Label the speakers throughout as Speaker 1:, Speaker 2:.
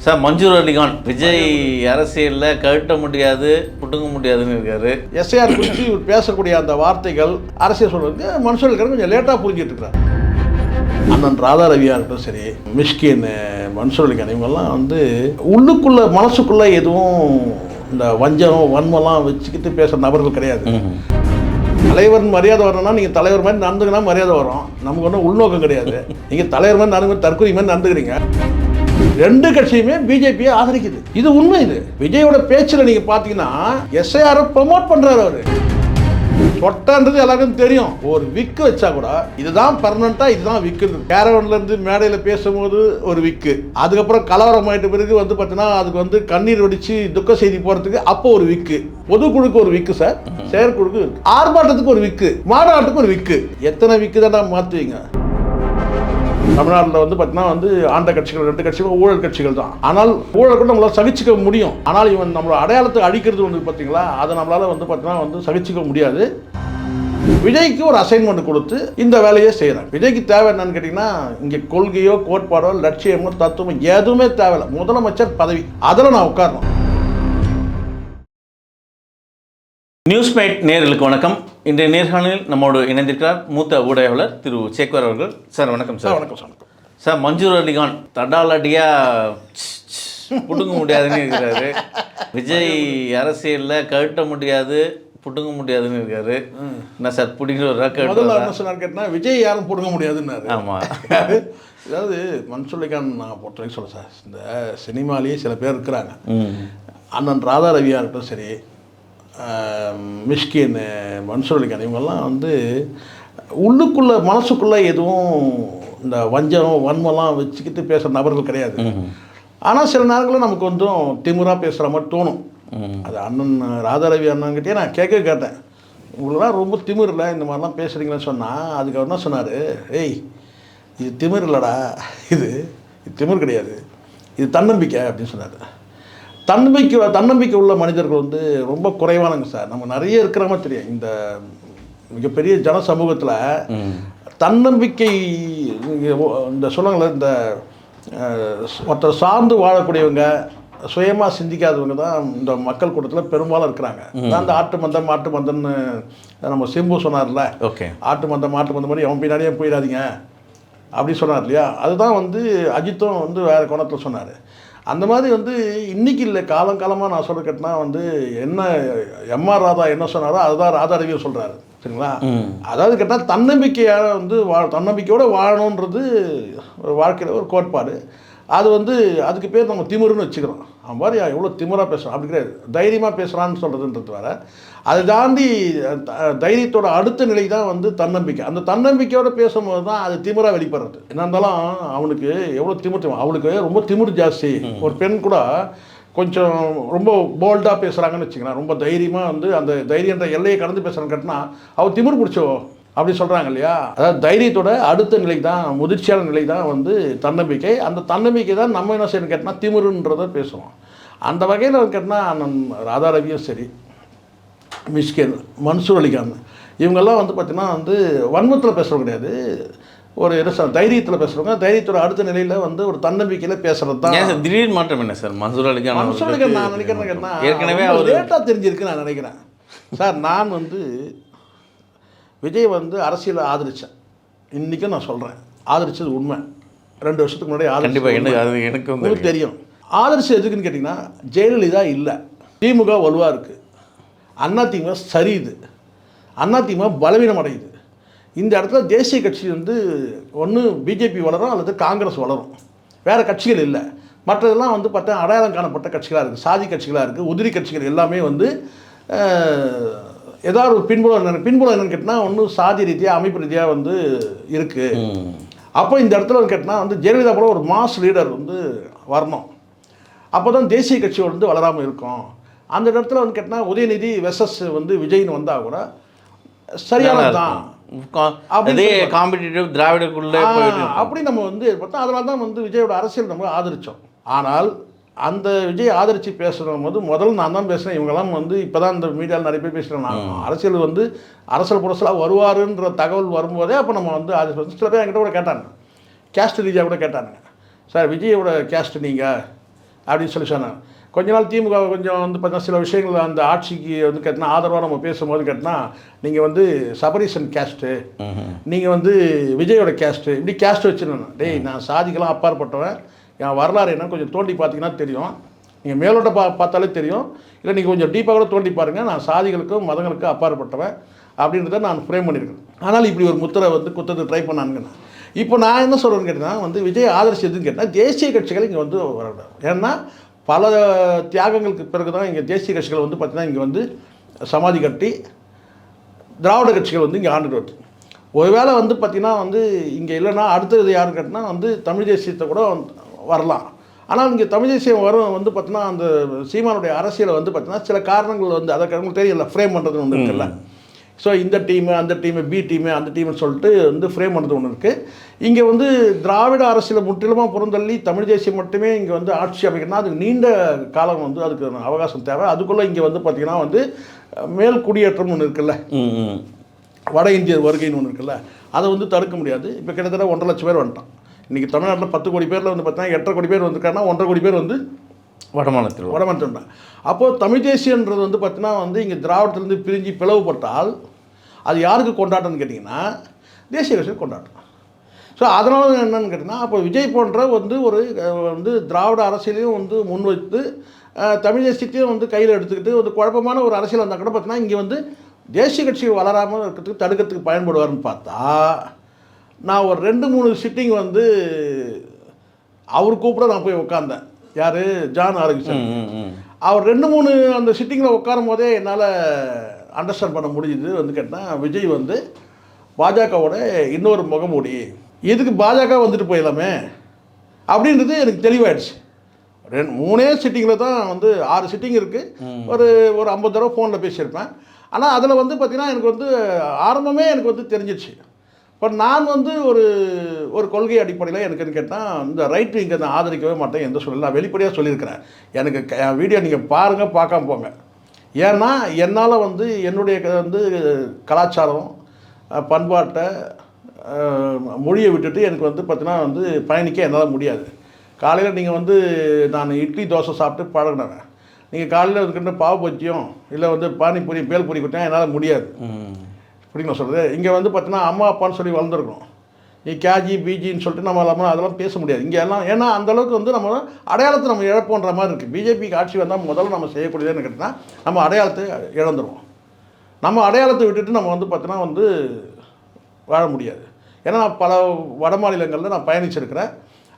Speaker 1: Sir Mansoor Ali Khan Vijay அரசியலில் கழட்ட முடியாது புட்டுங்க முடியாதுன்னு இருக்காரு.
Speaker 2: எஸ்ஐஆர் குறித்து பேசக்கூடிய அந்த வார்த்தைகள் அரசியல் சொல்றதுக்கு மன்சூர் அலிகான் கொஞ்சம் லேட்டாக புரிஞ்சிட்டு இருக்கிறார். அண்ணன் ராதா ரவியா இருக்கட்டும் சரி, மிஷ்கின், மன்சூர் அலிகான் இவங்கெல்லாம் வந்து உள்ளுக்குள்ள மனசுக்குள்ள எதுவும் இந்த வஞ்சம் வன்மெல்லாம் வச்சுக்கிட்டு பேசுகிற நபர்கள் கிடையாது. தலைவர் மரியாதை வரணும்னா நீங்கள் தலைவர் மாதிரி நடந்துக்கினா மரியாதை வரும். நமக்கு ஒன்றும் உள்நோக்கம் கிடையாது. நீங்கள் தலைவர் மாதிரி நடந்து தற்கொலை மாதிரி நடந்துக்கிறீங்க. ரெண்டு கட்சியுமே பிஜேபியை ஆதரிக்குது. இது உண்மை. இது விஜயோட பேச்சில் நீங்கள் பார்த்தீங்கன்னா எஸ்ஐஆரை ப்ரமோட் பண்ணுறாரு. அவர் சொட்டன்றது எல்லாருக்கும் தெரியும். ஒரு விக்கு வச்சா கூட இதுதான் பர்மனண்டா, இதுதான் விக்கு. கேரவன்ல இருந்து மேடையில் பேசும்போது ஒரு விக்கு, அதுக்கப்புறம் கலவரம் ஆயிட்ட பிறகு வந்து பார்த்தீங்கன்னா அதுக்கு வந்து கண்ணீர் வடிச்சு துக்க செய்தி போறதுக்கு அப்போ ஒரு விக்கு, பொதுக்குழுக்கு ஒரு விக்கு, சார் செயற்குழுக்கு ஆர்ப்பாட்டத்துக்கு ஒரு விக்கு, மாநாட்டுக்கு ஒரு விக்கு. எத்தனை விக்கு தான் மாற்றுவீங்க? தமிழ்நாட்டில் வந்து பார்த்தீங்கன்னா வந்து ஆண்ட கட்சிகள் ரெண்டு கட்சிகளும் ஊழல் கட்சிகள் தான். ஆனால் ஊழல் கூட நம்மளால் சகிச்சிக்க முடியும். ஆனால் இவன் நம்மளோட அடையாளத்தை அழிக்கிறது வந்து பார்த்தீங்களா, அதை நம்மளால் வந்து பார்த்தீங்கன்னா வந்து சகிச்சிக்க முடியாது. விஜய்க்கு ஒரு அசைன்மெண்ட் கொடுத்து இந்த வேலையை செய்கிறாங்க. விஜய்க்கு தேவை என்னன்னு கேட்டிங்கன்னா, இங்கே கொள்கையோ கோட்பாடோ லட்சியமோ தத்துவமோ எதுவுமே தேவையில்லை. முதலமைச்சர் பதவி, அதில் நான் உட்காரணும்.
Speaker 1: நியூஸ்மேட் நேயர்களுக்கு வணக்கம். இன்றைய நேர்காணலில் நம்மோடு இணைந்திருக்கிறார் மூத்த ஊடகவியலாளர் திரு சேக்வர் அவர்கள். சார் வணக்கம். சார்
Speaker 2: வணக்கம். சார்
Speaker 1: சார் மன்சூர் அலிகான் தடாலடியாக புட்டுங்க முடியாதுன்னு இருக்கிறாரு. விஜய் அரசியலில் கழட்ட முடியாது புட்டுங்க முடியாதுன்னு இருக்காரு. என்ன சார் பிடிங்கிற ஒரு
Speaker 2: முதல்ல என்ன சொன்னார் கேட்டால், விஜய் யாரும் புடுங்க முடியாதுன்னாரு.
Speaker 1: ஆமாம்.
Speaker 2: அதாவது மன்சூர் அலிகான் நான் பொறுத்த வரைக்கும் சொல்ல சார், இந்த சினிமாலேயே சில பேர் இருக்கிறாங்க. அண்ணன் ராதா ரவியா இருக்கட்டும் சரி, மிஷ்கின், மன்சூர் அலிகான் இவங்கெல்லாம் வந்து உள்ளுக்குள்ள மனசுக்குள்ளே எதுவும் இந்த வஞ்சம் வன்மெல்லாம் வச்சுக்கிட்டு பேசுகிற நபர்கள் கிடையாது. ஆனால் சில நேரங்களில் நமக்கு கொஞ்சம் திமுறாக பேசுகிற மாதிரி தோணும். அது அண்ணன் ராதா ரவி அண்ணன்கிட்டே நான் கேட்டேன், உங்களெல்லாம் ரொம்ப திமிர் இல்லை இந்த மாதிரிலாம் பேசுகிறீங்களேன்னு சொன்னால், அதுக்கு அவர் என்ன சொன்னார், ஏய் இது திமிர் இல்லைடா, இது திமிர் கிடையாது, இது தன்னம்பிக்கை அப்படின்னு சொன்னார். தன்னம்பிக்கை உள்ள மனிதர்கள் வந்து ரொம்ப குறைவானங்க சார். நம்ம நிறைய இருக்கிற மாதிரி தெரியும். இந்த மிகப்பெரிய ஜன சமூகத்தில் தன்னம்பிக்கை இந்த சொல்லுங்களேன், இந்த மற்ற சார்ந்து வாழக்கூடியவங்க, சுயமாக சிந்திக்காதவங்க தான் இந்த மக்கள் கூட்டத்தில் பெரும்பாலும் இருக்கிறாங்க. அந்த ஆட்டு மந்தம் மாட்டு மந்தம்னு நம்ம சிம்பு சொன்னார்ல,
Speaker 1: ஓகே, ஆட்டு
Speaker 2: மந்தம் மாட்டு மந்தம் மாதிரி அவன் பின்னாடியே போயிடாதீங்க அப்படி சொன்னார் இல்லையா. அதுதான் வந்து அஜித்தும் வந்து வேறு கோணத்தில் சொன்னார். அந்த மாதிரி வந்து இன்றைக்கி இல்லை, காலங்காலமாக நான் சொல்ல கேட்டனா வந்து என்ன எம்ஆர் ராதா என்ன சொன்னாரோ அதுதான் ராதா ரவியை சொல்கிறாரு. சரிங்களா? அதாவது கேட்டால் தன்னம்பிக்கையாக வந்து தன்னம்பிக்கையோடு வாழணுன்றது ஒரு வாழ்க்கையில் ஒரு கோட்பாடு. அது வந்து அதுக்கு பேர் நம்ம திமிருன்னு வச்சுக்கிறோம். அவன் மாதிரி எவ்வளோ திமிராக பேசுகிறான் அப்படி கிடையாது, தைரியமாக பேசுகிறான்னு சொல்கிறதுன்றது வேறு. அதை தாண்டி தைரியத்தோட அடுத்த நிலை தான் வந்து தன்னம்பிக்கை. அந்த தன்னம்பிக்கையோடு பேசும்போது தான் அது திமிராக வெளிப்படுறது. என்ன இருந்தாலும் அவனுக்கு எவ்வளோ திமிர், அவளுக்கு ரொம்ப திமிர் ஜாஸ்தி. ஒரு பெண் கூட கொஞ்சம் ரொம்ப போல்டாக பேசுகிறாங்கன்னு வச்சுக்கலாம், ரொம்ப தைரியமாக வந்து அந்த தைரியன்ற எல்லையை கடந்து பேசுகிறான்னு கேட்டினா அவள் திமிர் பிடிச்சோ அப்படி சொல்கிறாங்க இல்லையா. அதாவது தைரியத்தோட அடுத்த நிலை தான், முதிர்ச்சியான நிலை தான் வந்து தன்னம்பிக்கை. அந்த தன்னம்பிக்கை தான் நம்ம என்ன செய்யணும் கேட்டால் திமிருன்றதை பேசுவோம். அந்த வகையில் கேட்டால் அண்ணன் ராதா ரவியும் சரி, மிஷ்கின், மன்சூர் அலிகான் இவங்கெல்லாம் வந்து பார்த்திங்கன்னா வந்து வன்மத்தில் பேசுகிறோம் கிடையாது, ஒரு தைரியத்தில் பேசுகிறவங்க. தைரியத்தோட அடுத்த நிலையில் வந்து ஒரு தன்னம்பிக்கையில் பேசுகிறது தான்.
Speaker 1: திடீர் மாற்றம் என்ன சார் மன்சூர் அலிகான்?
Speaker 2: நான் நினைக்கிறேன் ஏற்கனவே அவர் லேட்டாக தெரிஞ்சிருக்கு நான் நினைக்கிறேன் சார். நான் வந்து விஜய் வந்து அரசியலை ஆதரித்தேன், இன்றைக்கும் நான் சொல்கிறேன், ஆதரித்தது உண்மை. 2 வருஷத்துக்கு முன்னாடி
Speaker 1: ஆதரிச்சு எனக்கு வந்து
Speaker 2: தெரியும். ஆதரிச்சு எதுக்குன்னு கேட்டிங்கன்னா, ஜெயலலிதா இல்லை, திமுக வலுவாக இருக்குது, அதிமுக சரியுது, அதிமுக பலவீனம் அடையுது. இந்த இடத்துல தேசிய கட்சி வந்து ஒன்று பிஜேபி வளரும் அல்லது காங்கிரஸ் வளரும், வேறு கட்சிகள் இல்லை. மற்றதெல்லாம் வந்து பார்த்தா அடையாளம் காணப்பட்ட கட்சிகளாக இருக்குது, சாதி கட்சிகளாக இருக்குது, உதிரி கட்சிகள் எல்லாமே வந்து ஏதாவது ஒரு பின்புலம் என்னென்னு கேட்டால் ஒன்று சாதி ரீதியாக அமைப்பு ரீதியாக வந்து இருக்குது. அப்போ இந்த இடத்துல கேட்டால் வந்து ஜெயலலிதா போல ஒரு மாஸ் லீடர் வந்து வரணும், அப்போ தான் தேசிய கட்சி வந்து வளராமல் இருக்கும். அந்த இடத்துல வந்து கேட்டால் உதயநிதி வெர்சஸ் வந்து விஜய்னு வந்தால் கூட சரியானதான்
Speaker 1: அப்படியே காம்படிட்டிவ் திராவிடக்குள்ளே
Speaker 2: அப்படி நம்ம வந்து பார்த்தா. அதனால தான் வந்து விஜயோட அரசியல் நம்ம ஆதரித்தோம். ஆனால் அந்த விஜய் ஆதரித்து பேசுகிற போது முதல்ல நான் தான் பேசுகிறேன். இவங்கெல்லாம் வந்து இப்போ தான் இந்த மீடியாவில் நிறைய பேர் பேசுகிறேன். நான் அரசியல் வந்து அரசியல் புரசலாக வருவாருன்ற தகவல் வரும்போதே அப்போ நம்ம வந்து அது சில பேர் என்கிட்ட கூட கேட்டாங்க, கேஸ்ட் ரீதியாக கூட கேட்டாங்க, சார் விஜயோட கேஸ்ட் நீங்கள் அப்படின்னு சொல்லி சொன்னாங்க. கொஞ்ச நாள் திமுக கொஞ்சம் வந்து பார்த்தீங்கன்னா சில விஷயங்கள் அந்த ஆட்சிக்கு வந்து கேட்டினா ஆதரவாக நம்ம பேசும்போது கேட்டினா நீங்கள் வந்து சபரீசன் கேஸ்ட்டு, நீங்கள் வந்து விஜயோட கேஸ்ட்டு, இப்படி கேஸ்ட் வச்சுருந்தேன். டேய் நான் சாதிக்கெல்லாம் அப்பாற்பட்டவன், என் வரலாறு என்ன கொஞ்சம் தோண்டி பார்த்தீங்கன்னா தெரியும், நீங்கள் மேலோட்ட பார்த்தாலே தெரியும், இல்லை நீங்கள் கொஞ்சம் டீப்பாக கூட தோண்டி பாருங்கள், நான் சாதிகளுக்கும் மதங்களுக்கும் அப்பாற்பட்டவன் அப்படின்றத நான் ஃப்ரேம் பண்ணியிருக்கேன். ஆனால் இப்படி ஒரு முத்திரை வந்து குத்தத்துக்கு ட்ரை பண்ணானுங்கண்ணா. இப்போ நான் என்ன சொல்கிறேன்னு கேட்டிங்கன்னா வந்து விஜய் ஆதரிச்சதுன்னு கேட்டால் தேசிய கட்சிகள் இங்கே வந்து வரணும். ஏன்னா பல தியாகங்களுக்கு பிறகு தான் இங்கே தேசிய கட்சிகள் வந்து பார்த்திங்கன்னா இங்கே வந்து சமாதி கட்டி திராவிட கட்சிகள் வந்து இங்கே ஆண்டுட்டு வருது. ஒருவேளை வந்து பார்த்திங்கன்னா வந்து இங்கே இல்லைன்னா அடுத்தது யாருன்னு கேட்டினா வந்து தமிழ் தேசியத்தை கூட வரலாம். ஆனால் இங்கே தமிழ் தேசியம் வரும் வந்து பார்த்திங்கன்னா அந்த சீமானுடைய அரசியலை வந்து பார்த்திங்கன்னா சில காரணங்கள் வந்து அதை உங்களுக்கு தெரியல ஃப்ரேம் பண்ணுறது ஒன்று இருக்குல்ல. ஸோ இந்த டீமு அந்த டீமு பி டீமு அந்த டீம்னு சொல்லிட்டு வந்து ஃப்ரேம் பண்ணுறது ஒன்று இருக்குது. இங்கே வந்து திராவிட அரசியலை முற்றிலுமாக புறந்தள்ளி தமிழ் தேசியம் மட்டுமே இங்கே வந்து ஆட்சி அமைக்கணும்னா அதுக்கு நீண்ட காலம் வந்து அதுக்கு அவகாசம் தேவை. அதுக்குள்ளே இங்கே வந்து பார்த்திங்கன்னா வந்து மேல் குடியேற்றம் ஒன்று இருக்குல்ல, வட இந்திய வருகைன்னு ஒன்று இருக்குல்ல, அதை வந்து தடுக்க முடியாது. இப்போ கிட்டத்தட்ட 1.5 லட்சம் பேர் வந்துட்டான். இன்றைக்கி தமிழ்நாட்டில் 10 கோடி பேரில் வந்து பார்த்தீங்கன்னா 8.5 கோடி பேர் வந்திருக்காங்கன்னா 1.5 கோடி பேர் வந்து வடமாநிலத்தில். அப்போது தமிழ் தேசியன்றது வந்து பார்த்தீங்கன்னா வந்து இங்கே திராவிடத்துலேருந்து பிரிஞ்சு பிளவுபட்டால் அது யாருக்கு கொண்டாட்டம்னு கேட்டிங்கன்னா தேசிய கட்சியில் கொண்டாட்டம். ஸோ அதனால என்னென்னு கேட்டிங்கன்னா அப்போ விஜய் போன்ற வந்து ஒரு வந்து திராவிட அரசியலையும் வந்து முன்வைத்து தமிழ் தேசியத்தையும் வந்து கையில் எடுத்துக்கிட்டு ஒரு குழப்பமான ஒரு அரசியல் வந்தால் கூட பார்த்தீங்கன்னா இங்கே வந்து தேசிய கட்சிகள் வளராமல் இருக்கிறதுக்கு தடுக்கிறதுக்கு பயன்படுவார்னு பார்த்தா நான் ஒரு 2-3 சிட்டிங் வந்து அவர் கூப்பிட நான் போய் உட்காந்தேன். யார்? ஜான் ஆரோக்கியன். அவர் 2-3 அந்த சிட்டிங்கில் உட்காரும் போதே என்னால் அண்டர்ஸ்டாண்ட் பண்ண முடியுது வந்து கேட்டால் விஜய் வந்து பாஜகவோட இன்னொரு முகமூடி, இதுக்கு பாஜக வந்துட்டு போயிடலாமே அப்படின்றது எனக்கு தெளிவாயிடுச்சு. 3 சிட்டிங்கில் தான் வந்து 6 சிட்டிங் இருக்குது. ஒரு 50 தடவை ஃபோனில் பேசியிருப்பேன். ஆனால் அதில் வந்து பார்த்திங்கன்னா எனக்கு வந்து ஆரம்பமே எனக்கு வந்து தெரிஞ்சிடுச்சு. இப்போ நான் வந்து ஒரு கொள்கை அடிப்படையில் எனக்குன்னு கேட்டால் இந்த ரைட் விங்கை நான் ஆதரிக்கவே மாட்டேன் எந்த சூழல் நான் வெளிப்படையாக சொல்லியிருக்கிறேன். எனக்கு வீடியோ நீங்கள் பாருங்கள், பார்க்காம போங்க. ஏன்னா என்னால் வந்து என்னுடைய வந்து கலாச்சாரம் பண்பாட்டை மொழியை விட்டுட்டு எனக்கு வந்து பார்த்தீங்கன்னா வந்து பயணிக்க என்னால் முடியாது. காலையில் நீங்கள் வந்து நான் இட்லி தோசை சாப்பிட்டு பழகினேன். நீங்கள் காலையில் இருக்கின்ற பாவு பச்சியும் இல்லை வந்து பானிபூரி பேல்பூரி கொடுத்தா என்னால் முடியாது. இப்படி நான் சொல்கிறது இங்கே வந்து பார்த்தீங்கன்னா அம்மா அப்பான்னு சொல்லி வளர்ந்துருக்கணும். நீ கேஜி பிஜின்னு சொல்லிட்டு நம்ம அதெல்லாம் பேச முடியாது இங்கே எல்லாம். ஏன்னா அந்தளவுக்கு வந்து நம்ம அடையாளத்தை நம்ம இழப்போன்ற மாதிரி இருக்குது. பிஜேபிக்கு ஆட்சி வந்தால் முதல்ல நம்ம செய்யக்கூடியதுன்னு கேட்டால் நம்ம அடையாளத்தை இழந்துருவோம். நம்ம அடையாளத்தை விட்டுட்டு நம்ம வந்து பார்த்தீங்கன்னா வந்து வாழ முடியாது. ஏன்னா நான் பல வட மாநிலங்களில் நான் பயணிச்சிருக்கிறேன்.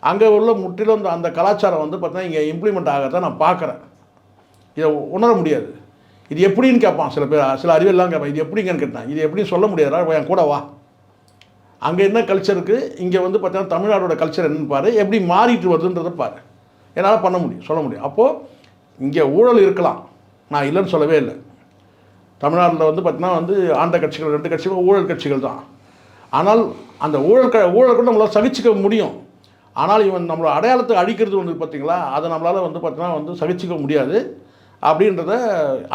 Speaker 2: அங்கே உள்ள முற்றிலும் அந்த கலாச்சாரம் வந்து பார்த்தீங்கன்னா இங்கே இம்ப்ளிமெண்ட் ஆகிறத நான் பார்க்குறேன். இதை உணர முடியாது. இது எப்படின்னு கேட்பான் சில பேர், சில அறிவியெல்லாம் கேட்பான். இது எப்படிங்கன்னு கேட்டான். இது எப்படின்னு சொல்ல முடியாதா, என் கூட வா. அங்கே என்ன கல்ச்சர் இருக்குது, இங்கே வந்து பார்த்தீங்கன்னா தமிழ்நாடோட கல்ச்சர் என்னன்னு பாரு, எப்படி மாறிட்டு வருதுன்றதை பாரு. என்னால் பண்ண முடியும், சொல்ல முடியும். அப்போது இங்கே ஊழல் இருக்கலாம், நான் இல்லைன்னு சொல்லவே இல்லை. தமிழ்நாட்டில் வந்து பார்த்தீங்கன்னா வந்து ஆண்ட கட்சிகள் 2 கட்சிகளும் ஊழல் கட்சிகள் தான். ஆனால் அந்த ஊழல் கூட நம்மளால் சகிச்சிக்க முடியும். ஆனால் இவன் நம்மளோட அடையாளத்தை அழிக்கிறது வந்து பார்த்திங்களா, அதை நம்மளால் வந்து பார்த்தீங்கன்னா வந்து சகிச்சிக்க முடியாது அப்படின்றத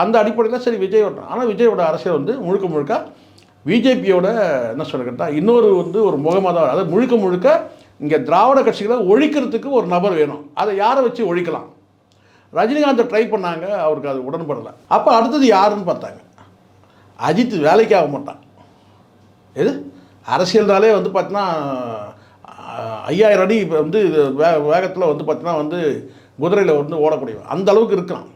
Speaker 2: அந்த அடிப்படையில் சரி விஜய் வரணும். ஆனால் விஜயோட அரசியல் வந்து முழுக்க பிஜேபியோட என்ன சொல்லிக்கிட்டா இன்னொரு வந்து ஒரு முகமாக தான். அதாவது முழுக்க இங்கே திராவிட கட்சிகளை ஒழிக்கிறதுக்கு ஒரு நபர் வேணும். அதை யாரை வச்சு ஒழிக்கலாம்? ரஜினிகாந்தை ட்ரை பண்ணாங்க, அவருக்கு அது உடன்படலை. அப்போ அடுத்தது யாருன்னு பார்த்தாங்க. அஜித் வேலைக்கு ஆக மாட்டான். எது அரசியல்னாலே வந்து பார்த்தீங்கன்னா 5000 அடி வந்து வேகத்தில் வந்து பார்த்தீங்கன்னா வந்து குதிரையில் வந்து ஓடக்கூடியவன் அந்த அளவுக்கு இருக்கான்.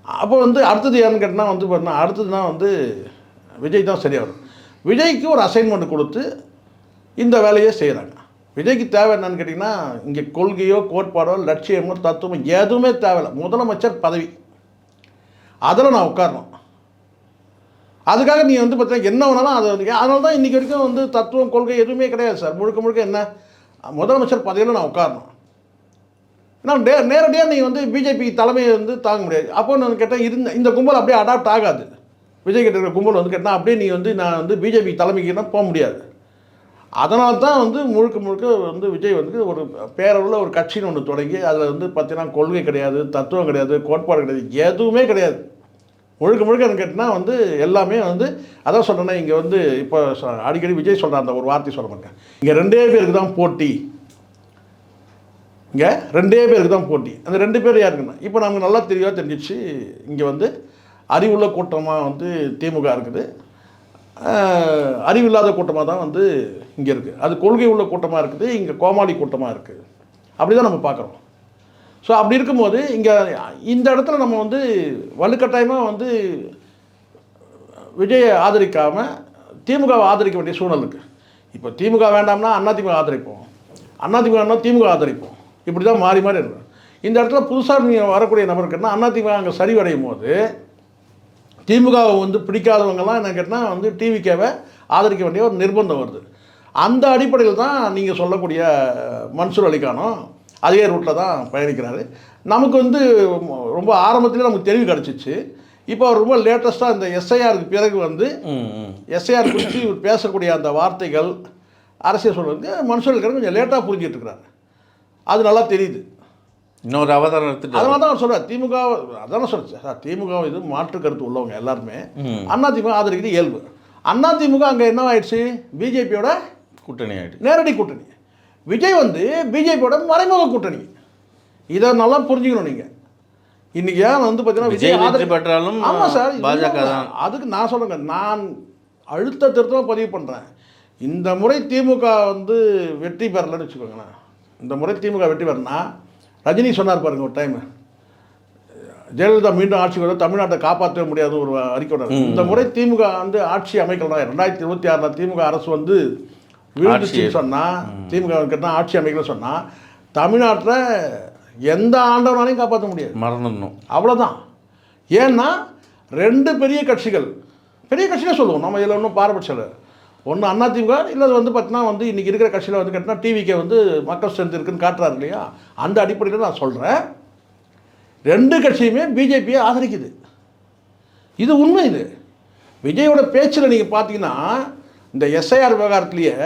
Speaker 2: அப்போ வந்து அடுத்தது யாருன்னு கேட்டால் வந்து பார்த்தீங்கன்னா அடுத்ததுனா வந்து விஜய் தான் சரியாக வரும். விஜய்க்கு ஒரு அசைன்மெண்ட் கொடுத்து இந்த வேலையை செய்கிறாங்க. விஜய்க்கு தேவை என்னன்னு கேட்டிங்கன்னா இங்கே கொள்கையோ கோட்பாடோ லட்சியமோ தத்துவமோ எதுவுமே தேவையில்லை. முதலமைச்சர் பதவி அதில் நான் உட்காரணும். அதுக்காக நீ வந்து பார்த்தீங்கன்னா என்ன வேணாலும் அதை வந்து அதனால தான் இன்றைக்கி வரைக்கும் வந்து தத்துவம் கொள்கை எதுவுமே கிடையாது சார். முழுக்க என்ன முதலமைச்சர் பதவியில் நான் உட்காரணும். நான் நேரடியாக நீங்கள் வந்து பிஜேபி தலைமையை வந்து தாங்க முடியாது. அப்போ நான் கேட்டேன் இந்த கும்பல் அப்படியே அடாப்ட் ஆகாது. விஜய் கிட்ட இருக்கிற கும்பல் வந்து கேட்டால் அப்படியே நீ வந்து நான் வந்து பிஜேபி தலைமைக்குன்னா போக முடியாது. அதனால தான் வந்து முழுக்க வந்து விஜய் வந்து ஒரு பேரளவில் ஒரு கட்சின்னு ஒன்று தொடங்கி அதில் வந்து பார்த்தீங்கன்னா கொள்கை கிடையாது, தத்துவம் கிடையாது, கோட்பாடு கிடையாது, எதுவுமே கிடையாது. முழுக்க எனக்கு கேட்டிங்கன்னா வந்து எல்லாமே வந்து அதான் சொல்கிறேன்னா இங்கே வந்து இப்போ அடிக்கடி விஜய் சொல்கிற அந்த ஒரு வார்த்தை சொல்ல மாட்டேன். இங்கே 2 பேருக்கு தான் போட்டி. இங்கே 2 பேருக்கு தான் போட்டி. அந்த 2 பேர் யாருக்குன்னா இப்போ நமக்கு நல்லா தெரிஞ்சிச்சு. இங்கே வந்து அறிவுள்ள கூட்டமாக வந்து திமுக இருக்குது, அறிவில்லாத கூட்டமாக தான் வந்து இங்கே இருக்குது. அது கொள்கை உள்ள கூட்டமாக இருக்குது, இங்கே கோமாளி கூட்டமாக இருக்குது. அப்படி தான் நம்ம பார்க்குறோம். ஸோ அப்படி இருக்கும்போது இங்கே இந்த இடத்துல நம்ம வந்து வலுக்கட்டாயமாக வந்து விஜயை ஆதரிக்காமல் திமுகவை ஆதரிக்க வேண்டிய சூழல் இருக்குது. இப்போ திமுக வேண்டாம்னா அதிமுக ஆதரிப்போம், அதிமுகனா திமுக ஆதரிப்போம். இப்படி தான் மாறி மாறி இருக்கும். இந்த இடத்துல புதுசாக நீங்கள் வரக்கூடிய நபருக்குன்னா அதிமுக அங்கே சரிவடையும் போது திமுகவை வந்து பிடிக்காதவங்கெல்லாம் என்ன கேட்டால் வந்து டிவிகேவை ஆதரிக்க வேண்டிய ஒரு நிர்பந்தம் வருது. அந்த அடிப்படையில் தான் நீங்கள் சொல்லக்கூடிய மன்சூர் அலிகானும் அதே ரூட்டில் தான் பயணிக்கிறாரு. நமக்கு வந்து ரொம்ப ஆரம்பத்திலே நமக்கு தெளிவு கிடச்சிச்சு. இப்போ அவர் ரொம்ப லேட்டஸ்ட்டாக இந்த எஸ்ஐஆருக்கு பிறகு வந்து எஸ்ஐஆர் குறித்து இவர் பேசக்கூடிய அந்த வார்த்தைகள் அரசியல் சொல்கிறது மன்சூர் அலிகான் கொஞ்சம் லேட்டாக புரிஞ்சிட்டு இருக்கிறாரு. அது நல்லா தெரியுது.
Speaker 1: இன்னொரு அவதாரம் எடுத்துட்டு
Speaker 2: அதனால தான் அவர் சொல்கிறார் திமுக. அதான சொல்லுச்சு சார், திமுக இது மாற்று கருத்து உள்ளவங்க எல்லாருமே அதிமுக ஆதரிக்கிறது இயல்பு. அதிமுக அங்கே என்ன ஆயிடுச்சு, பிஜேபியோட
Speaker 1: கூட்டணி ஆகிடுச்சு,
Speaker 2: நேரடி கூட்டணி. விஜய் வந்து பிஜேபியோட மறைமுக கூட்டணி. இதை நல்லா புரிஞ்சுக்கணும் நீங்கள். இன்றைக்கி ஏன் வந்து பார்த்தீங்கன்னா விஜய்
Speaker 1: வெற்றி பெற்றாலும்
Speaker 2: ஆமாம் சார்
Speaker 1: பாஜக தான்.
Speaker 2: அதுக்கு நான் சொல்லுங்க, நான் அழுத்த திருத்தமாக பதிவு பண்ணுறேன். இந்த முறை திமுக வந்து வெற்றி பெறலன்னு வச்சுக்கோங்களேன். இந்த முறை திமுக வெற்றி பெறனா ரஜினி சொன்னார் பாருங்க ஒரு டைம், ஜெயலலிதா மீண்டும் ஆட்சிக்கு வர தமிழ்நாட்டை காப்பாற்ற முடியாத ஒரு அறிக்கை. இந்த முறை திமுக வந்து ஆட்சி அமைக்கலாம் 2026 திமுக அரசு வந்து வீழ்ச்சின்னு சொன்னால், திமுக கிட்ட ஆட்சி அமைக்கலன்னு சொன்னால் தமிழ்நாட்டில் எந்த ஆண்டவனாலையும் காப்பாற்ற முடியாது,
Speaker 1: மறந்துடணும்,
Speaker 2: அவ்வளோதான். ஏன்னா 2 பெரிய கட்சிகள் சொல்லுவோம் நம்ம இதில் ஒன்றும் பாரபட்சம். ஒன்று அதிமுக, இல்லை வந்து பார்த்தீங்கன்னா வந்து இன்றைக்கி இருக்கிற கட்சியில் வந்து கேட்டால் டிவிக்கே வந்து மக்கள் ஸ்ட்ரென்த் இருக்குன்னு காட்டுறாரு இல்லையா. அந்த அடிப்படையில் நான் சொல்கிறேன், 2 கட்சியுமே பிஜேபியை ஆதரிக்குது. இது உண்மை. இது விஜயோட பேச்சில் நீங்கள் பார்த்தீங்கன்னா இந்த எஸ்ஐஆர் விவகாரத்துலேயே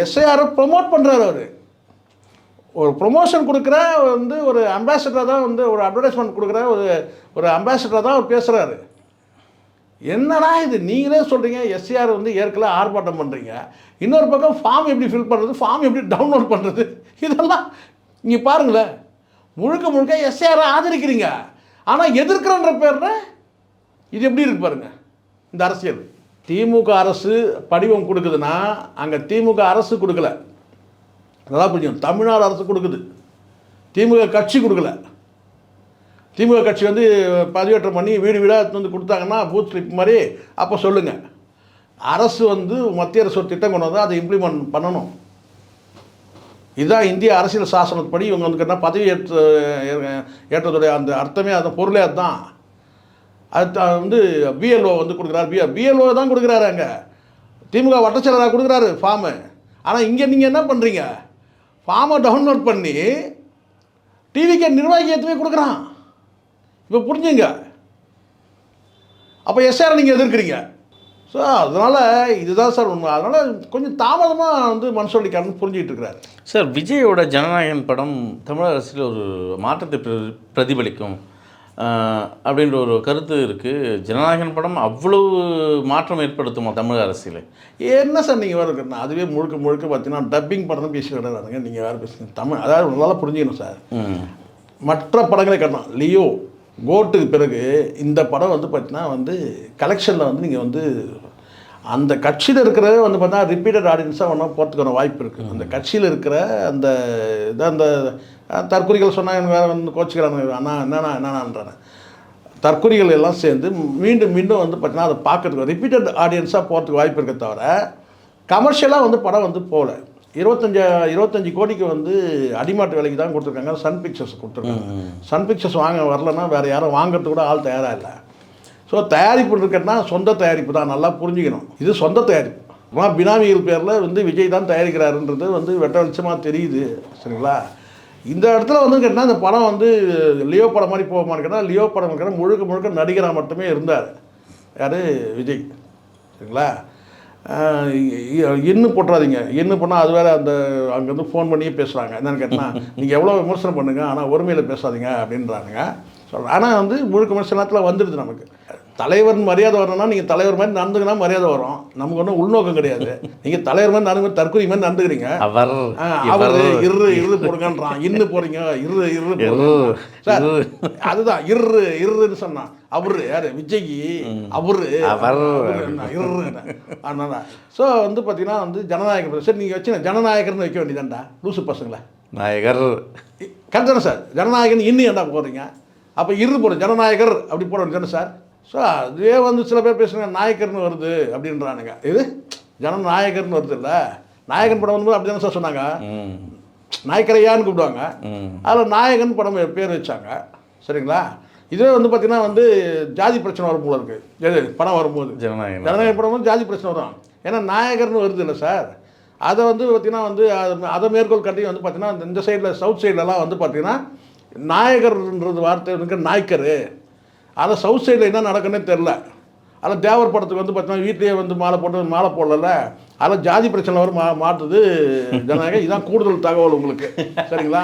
Speaker 2: எஸ்ஐஆரை ப்ரொமோட் பண்ணுறாரு. அவர் ஒரு ப்ரொமோஷன் கொடுக்குற வந்து ஒரு அம்பாசிடராக தான் வந்து ஒரு அட்வர்டைஸ்மெண்ட் கொடுக்குற ஒரு அம்பாசிடராக தான் அவர் பேசுகிறாரு. என்னடா இது, நீங்களே சொல்கிறீங்க எஸ்சிஆர் வந்து ஏற்கனவே ஆர்ப்பாட்டம் பண்ணுறீங்க, இன்னொரு பக்கம் ஃபார்ம் எப்படி ஃபில் பண்ணுறது, ஃபார்ம் எப்படி டவுன்லோட் பண்ணுறது, இதெல்லாம் இங்கே பாருங்களேன். முழுக்க எஸ்சிஆரை ஆதரிக்கிறீங்க, ஆனால் எதிர்க்கிறன்ற பேரில் இது எப்படி இருக்கு பாருங்க இந்த அரசியல். திமுக அரசு படிவம் கொடுக்குதுன்னா அங்கே திமுக அரசு கொடுக்கல, நல்லா புரியும், தமிழ்நாடு அரசு கொடுக்குது, திமுக கட்சி கொடுக்கல. திமுக கட்சி வந்து பதிவேற்றம் பண்ணி வீடு வீடாக வந்து கொடுத்தாங்கன்னா பூத் ஸ்லிப் மாதிரி, அப்போ சொல்லுங்கள். அரசு வந்து மத்திய அரசு ஒரு திட்டம் கொண்டு வந்தால் அதை இம்ப்ளிமெண்ட் பண்ணணும். இதுதான் இந்திய அரசியல் சாசனப்படி இவங்க வந்து என்ன பதவி ஏற்றதுடைய அந்த அர்த்தமே, அந்த பொருளே அதுதான். அது வந்து பிஎல்ஓ வந்து கொடுக்குறாரு, பிஎல்ஓ தான் கொடுக்குறாரு. அங்கே திமுக வட்டச்செயலராக கொடுக்குறாரு ஃபார்மு. ஆனால் இங்கே நீங்கள் என்ன பண்ணுறீங்க, ஃபார்மை டவுன்லோட் பண்ணி டிவிக்கு நிர்வாகி ஏற்றுமே கொடுக்குறான். இப்போ புரிஞ்சுங்க, அப்போ எஸ்ஆர் நீங்கள் எதிர்க்கிறீங்க. ஸோ அதனால் இதுதான் சார் உண்மை. அதனால் கொஞ்சம் தாமதமாக வந்து மன்சூர் அலிகான் புரிஞ்சுக்கிட்டு இருக்கிறார்.
Speaker 1: சார், விஜயோட ஜனநாயகன் படம் தமிழக அரசியல் ஒரு மாற்றத்தை பிரதிபலிக்கும் அப்படின்ற ஒரு கருத்து இருக்குது. ஜனநாயகன் படம் அவ்வளவு மாற்றம் ஏற்படுத்துமா தமிழக அரசியல்?
Speaker 2: என்ன சார் நீங்கள் வேறு இருக்கணும், அதுவே முழுக்க பார்த்தீங்கன்னா டப்பிங் படம் பேசி விடாதுங்க. நீங்கள் வேறு பேசுங்க தமிழ், அதாவது நல்லா புரிஞ்சுக்கணும் சார். மற்ற படங்களே காட்டணும், லியோ கோட்டுக்கு பிறகு இந்த படம் வந்து பார்த்தீங்கன்னா வந்து கலெக்ஷனில் வந்து நீங்கள் வந்து அந்த கட்சியில் இருக்கிறத வந்து பார்த்தா ரிப்பீட்டட் ஆடியன்ஸாக ஒன்றா போகிறதுக்கான வாய்ப்பு இருக்குது. அந்த கட்சியில் இருக்கிற அந்த இதான் அந்த தற்குறிகள் சொன்னாங்க வேறு வந்து கோச்சிக்கிறாங்க, அண்ணா என்னன்னான்றாங்க. தற்குறிகள் எல்லாம் சேர்ந்து மீண்டும் வந்து பார்த்தீங்கன்னா அதை பார்க்கறதுக்கு ரிப்பீட்டட் ஆடியன்ஸாக போகிறதுக்கு வாய்ப்பு இருக்க தவிர கமர்ஷியலாக வந்து படம் வந்து போகல. 25 கோடிக்கு வந்து அடிமாட்டு விலைக்கு தான் கொடுத்துருக்காங்க, சன் பிக்சர்ஸ் கொடுத்துருக்காங்க. சன் பிக்சர்ஸ் வாங்க வரலன்னா வேறு யாரும் வாங்கிறதுக்கு கூட ஆள் தயாராக இல்லை. ஸோ தயாரிப்பு இருக்குன்னா சொந்த தயாரிப்பு தான், நல்லா புரிஞ்சுக்கணும். இது சொந்த தயாரிப்பு. ஆனால் பினாமிகள் பேரில் வந்து விஜய் தான் தயாரிக்கிறாருன்றது வந்து வெட்ட வெளிச்சமாக தெரியுது. சரிங்களா? இந்த இடத்துல வந்து கேட்டால் இந்த படம் வந்து லியோ படம் மாதிரி போகுமான்னு கேட்டால் லியோ படம் கேட்டால் முழுக்க நடிகராக மட்டுமே இருந்தார். யார்? விஜய். சரிங்களா? இன்னும் போட்டுறாதீங்க, இன்னும் பண்ணால் அது வேறு. அந்த அங்கேருந்து ஃபோன் பண்ணியே பேசுகிறாங்க. என்னென்னு கேட்டால் நீங்கள் எவ்வளோ விமர்சனம் பண்ணுங்கள் ஆனால் ஒருமையில் பேசாதீங்க அப்படின்றாங்க சொல்கிறேன். ஆனால் வந்து முழுக்க விமர்சனத்தில் வந்துடுது நமக்கு. தலைவர் மரியாதை வரணும்னா நீங்கள் தலைவர் மாதிரி நடந்துக்கினா மரியாதை வரும். நமக்கு ஒன்றும் உள்நோக்கம் கிடையாது. நீங்கள் தலைவர் மாதிரி நடந்து தற்கொலை மாதிரி நடந்துக்கிறீங்க. அவர் இரு போடுங்கன்றான், இன்னு போறீங்க, இரு சார். அதுதான் இருன்னு சொன்னான். அவரு யாரு? விஜய். அவரு அதனால ஸோ வந்து பார்த்தீங்கன்னா வந்து ஜனநாயகம். சரி, நீங்கள் வச்சு ஜனநாயகர்னு வைக்க வேண்டியதான்டா லூசு பசங்களை.
Speaker 1: நாயகர்
Speaker 2: கரெக்டான சார். ஜனநாயகன் இன்னும் ஏன்டா போடுறீங்க? அப்போ போடுற ஜனநாயகர் அப்படி போட வேண்டியதானே சார்? ஸோ அதுவே வந்து சில பேர் பேசுகிறாங்க நாயக்கர்னு வருது அப்படின்றானுங்க. இது ஜனநாயகர்னு வருது இல்லை. நாயகன் படம் வந்து அப்படி தானே சார் சொன்னாங்க. நாயக்கரையான்னு கூப்பிடுவாங்க. அதில் நாயகன் படம் பேர் வச்சாங்க. சரிங்களா? இதுவே வந்து பார்த்தீங்கன்னா வந்து ஜாதி பிரச்சனை வரும் போல இருக்குது. எது படம் வரும்போது ஜனநாயக படம் வந்து ஜாதி பிரச்சனை வரும். ஏன்னா நாயகர்னு வருது இல்லை சார். அதை வந்து பார்த்திங்கன்னா வந்து அதை மேற்கோள் கட்டி வந்து பார்த்திங்கன்னா இந்த சைடில் சவுத் சைட்லலாம் வந்து பார்த்திங்கன்னா நாயகர்ன்றது வார்த்தை வந்து நாய்க்கர். அதை சவுத் சைடில் என்ன நடக்குன்னே தெரில. அதில் தேவர் படத்துக்கு வந்து பார்த்தீங்கன்னா வீட்லேயே வந்து மாலை போடல. அதில் ஜாதி பிரச்சனை வரும் மாட்டுது ஜனநாயகம். இதுதான் கூடுதல் தகவல் உங்களுக்கு. சரிங்களா?